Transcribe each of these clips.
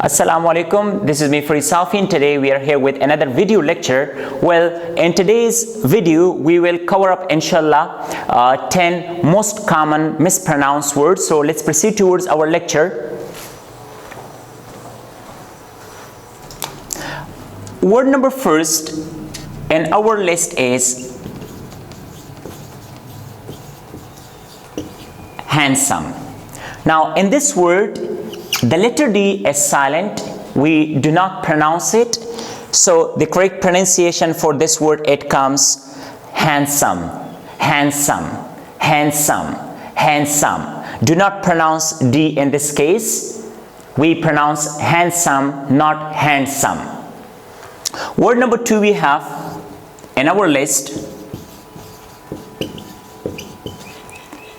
Assalamu alaikum, this is me Farid Safi, and today we are here with another video lecture. Well, in today's video we will cover up inshallah 10 most common mispronounced words. So let's proceed towards our lecture. Word number first in our list is handsome. Now in this word, the letter D is silent. We do not pronounce it. So the correct pronunciation for this word, it comes handsome, handsome, handsome, handsome. Do not pronounce D in this case. We pronounce handsome, not handsome. Word number two we have in our list.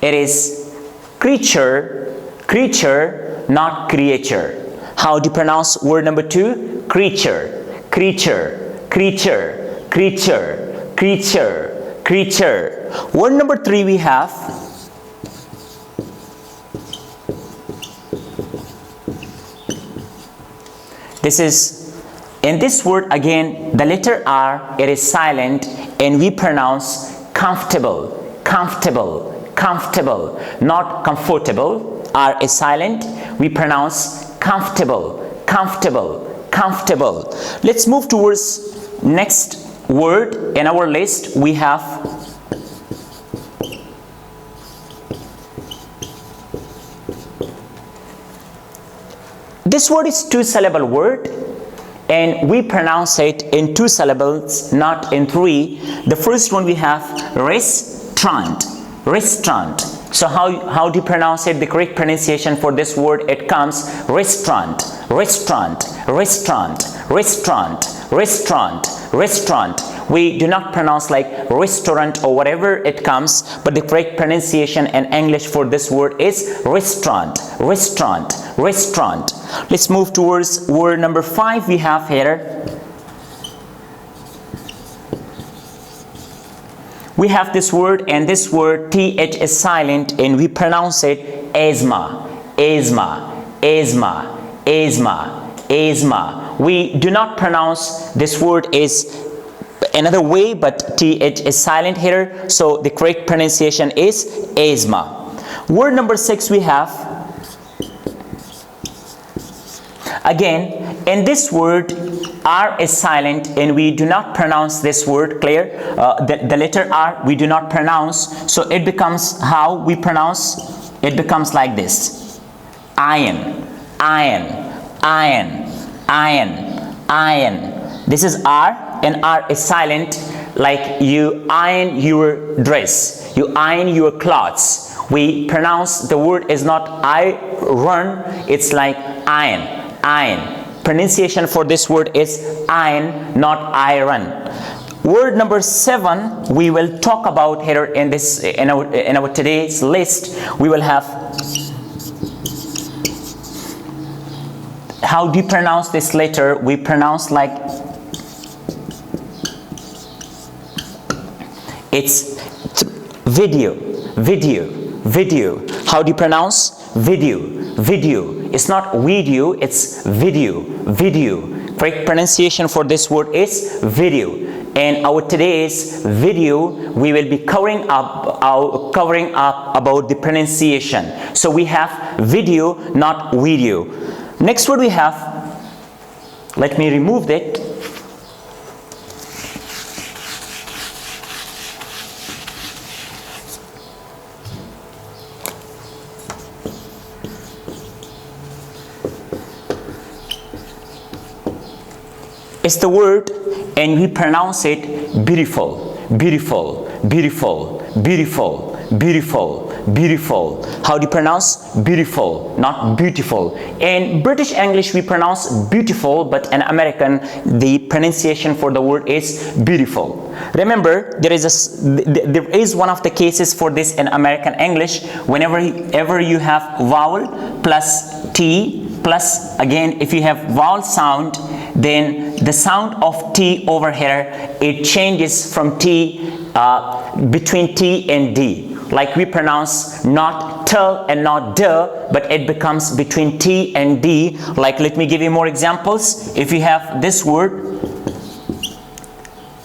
It is creature, creature, not creature. How do you pronounce word number two? Creature, creature, creature, creature, creature, creature. Word number three we have this is, in this word again, the letter R, it is silent and we pronounce comfortable, comfortable, comfortable, not comfortable. R is silent, we pronounce comfortable, comfortable, comfortable. Let's move towards next word in our list. We have this word is two-syllable word and we pronounce it in two syllables, not in three. The first one we have restaurant, restaurant. So how do you pronounce it? The correct pronunciation for this word, it comes restaurant, restaurant, restaurant, restaurant, restaurant, restaurant. We do not pronounce like restaurant or whatever it comes, but the correct pronunciation in English for this word is restaurant, restaurant, restaurant. Let's move towards word number five we have here. We have this word, and this word TH is silent and we pronounce it asthma, asthma, asthma, asthma, asthma. We do not pronounce this word is another way, but TH is silent here, so the correct pronunciation is asthma. Word number six we have, again, in this word, R is silent and we do not pronounce this word, clear? The letter R we do not pronounce, so it becomes how we pronounce, it becomes like this. Iron, iron, iron, iron, iron. This is R and R is silent, like you iron your dress, you iron your clothes. We pronounce the word is not iron, it's like iron, iron. Pronunciation for this word is iron, not iron. Word number seven we will talk about here in this in our today's list. We will have, how do you pronounce this letter? We pronounce like it's video, video, video. How do you pronounce video, video? It's not video, it's video, video. Correct pronunciation for this word is video. And our today's video, we will be covering up about the pronunciation. So we have video, not video. Next word we have, let me remove that. It's the word and we pronounce it beautiful, beautiful, beautiful, beautiful, beautiful, beautiful. How do you pronounce beautiful, not beautiful? In British English we pronounce beautiful, but in American the pronunciation for the word is beautiful. Remember, there is one of the cases for this in American English. Whenever you have vowel plus T plus, again, if you have vowel sound, then the sound of T over here, it changes from T between T and D. Like we pronounce not t and not d, but it becomes between t and d. Like, let me give you more examples. If you have this word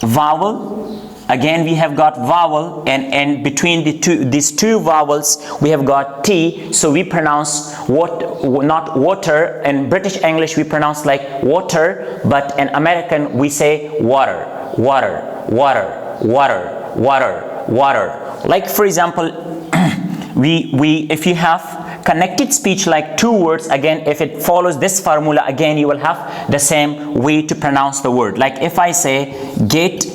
vowel, again we have got vowel, and between these two vowels we have got t, so we pronounce not water. In British English we pronounce like water, but in American we say water, water, water, water, water, water. Like for example, if you have connected speech like two words, again if it follows this formula, again you will have the same way to pronounce the word. Like if I say get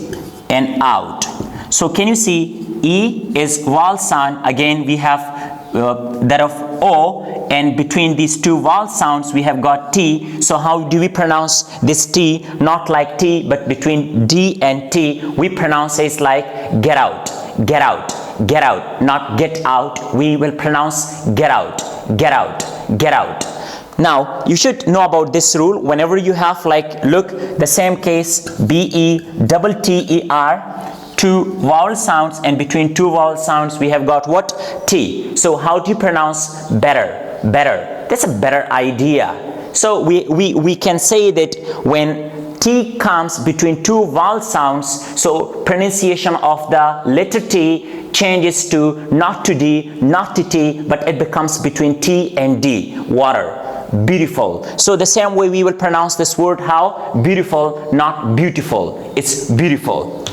and out, so can you see E is vowel sound, again we have that of O, and between these two vowel sounds we have got T. So how do we pronounce this T? Not like T, but between D and T we pronounce it like get out, get out, get out, not get out. We will pronounce get out, get out, get out. Now you should know about this rule. Whenever you have, like, look, the same case, B-E-T-T-E-R, two vowel sounds, and between two vowel sounds we have got what? T. So how do you pronounce better? Better. That's a better idea. So we can say that when T comes between two vowel sounds, so pronunciation of the letter T changes to not to D, not to T, but it becomes between T and D. Water. Beautiful. So the same way we will pronounce this word, how? Beautiful, not beautiful. It's beautiful.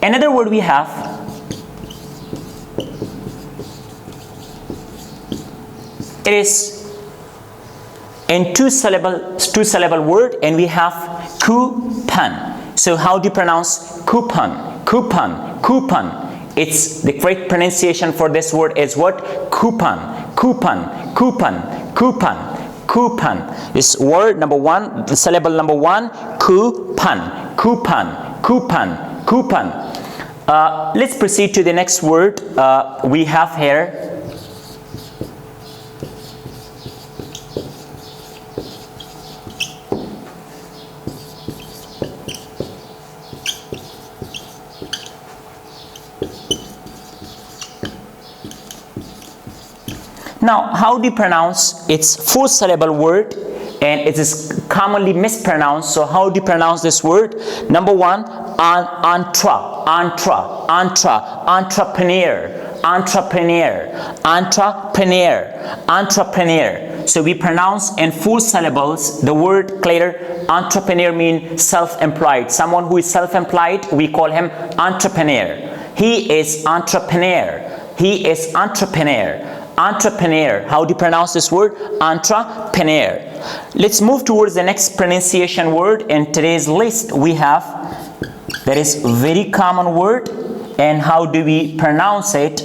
Another word we have, it is in two syllable word, and we have coupon. So how do you pronounce coupon? Coupon, coupon. It's the correct pronunciation for this word is what? Coupon, coupon, coupon, coupon, coupon. This word number one, the syllable number one, coupon, coupon, coupon, coupon. Let's proceed to the next word we have here. Now, how do you pronounce? It's four syllable word, and it is commonly mispronounced. So how do you pronounce this word? Number one, entrepreneur, entrepreneur, entrepreneur, entrepreneur. So we pronounce in four syllables the word clear. Entrepreneur means self-employed. Someone who is self-employed, we call him entrepreneur. He is entrepreneur. He is entrepreneur. Entrepreneur. How do you pronounce this word? Entrepreneur. Let's move towards the next pronunciation word in today's list. We have, that is very common word, and how do we pronounce it?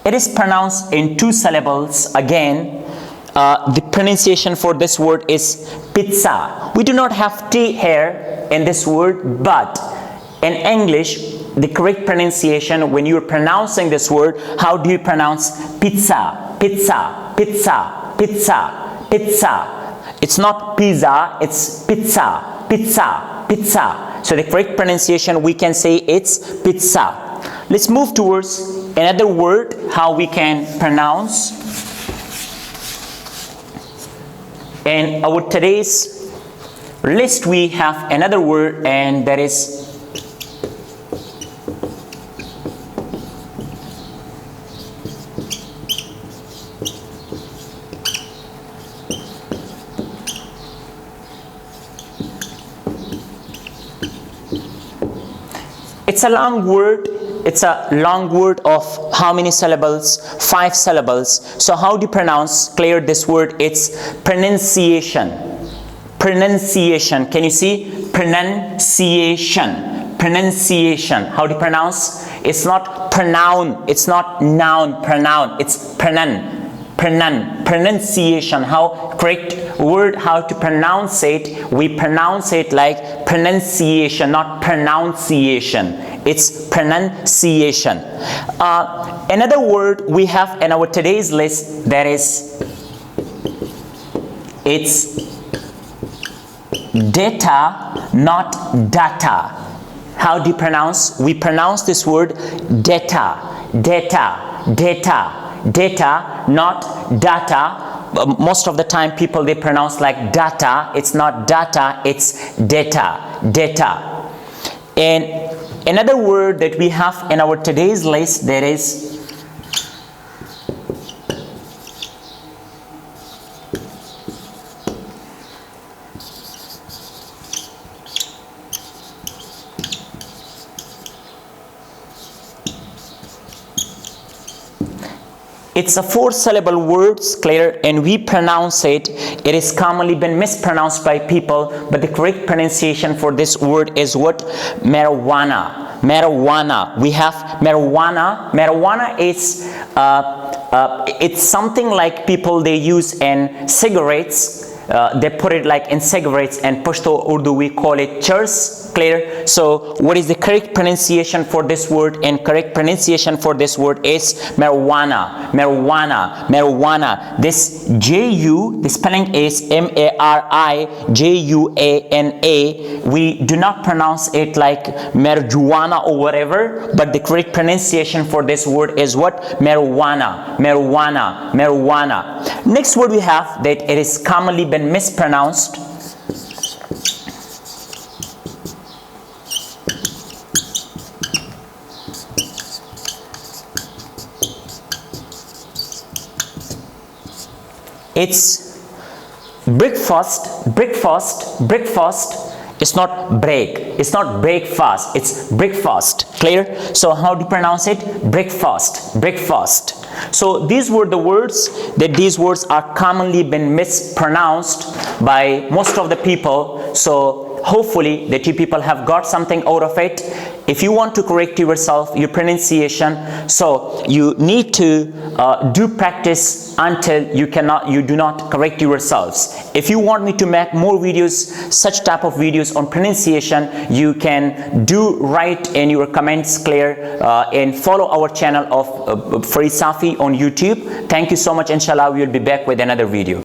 It is pronounced in two syllables. Again, the pronunciation for this word is pizza. We do not have T here in this word, but in English, the correct pronunciation when you are pronouncing this word, how do you pronounce pizza? Pizza, pizza, pizza, pizza. It's not pizza, it's pizza, pizza, pizza. So the correct pronunciation, we can say it's pizza. Let's move towards another word, how we can pronounce. In our today's list, we have another word, and that is it's a long word. It's a long word of how many syllables? 5 syllables. So how do you pronounce, clear this word? It's pronunciation. Pronunciation. Can you see? Pronunciation. Pronunciation. How do you pronounce? It's not pronoun. It's not noun, pronoun. It's pronoun. pronunciation, how correct word, how to pronounce it. We pronounce it like pronunciation, not pronunciation. It's pronunciation. Another word we have in our today's list, that is, it's data, not data. How do you pronounce? We pronounce this word data, data, data, data, not data. Most of the time people, they pronounce like data. It's not data, it's data, data. And another word that we have in our today's list, that is it's a 4-syllable word, clear, and we pronounce it. It is commonly been mispronounced by people, but the correct pronunciation for this word is what? Marijuana. Marijuana. We have marijuana. Marijuana is it's something like people, they use in cigarettes. They put it like in cigarettes, and Pashto Urdu we call it churs. Clear? So what is the correct pronunciation for this word? And correct pronunciation for this word is marijuana, marijuana, marijuana. This J-U, the spelling is M-A-R-I-J-U-A-N-A. We do not pronounce it like marijuana or whatever, but the correct pronunciation for this word is what? Marijuana, marijuana, marijuana. Next word we have that it is commonly been mispronounced. It's breakfast, breakfast, breakfast. It's not break. It's not breakfast. It's breakfast. Clear? So how do you pronounce it? Breakfast, breakfast. So these were the words that these words are commonly been mispronounced by most of the people. So hopefully that you people have got something out of it. If you want to correct yourself, your pronunciation, so you need to do practice until you do not correct yourselves. If you want me to make more videos, such type of videos on pronunciation, you can do write in your comments, clear, and follow our channel of Farid Safi on YouTube. Thank you so much. Inshallah, we will be back with another video.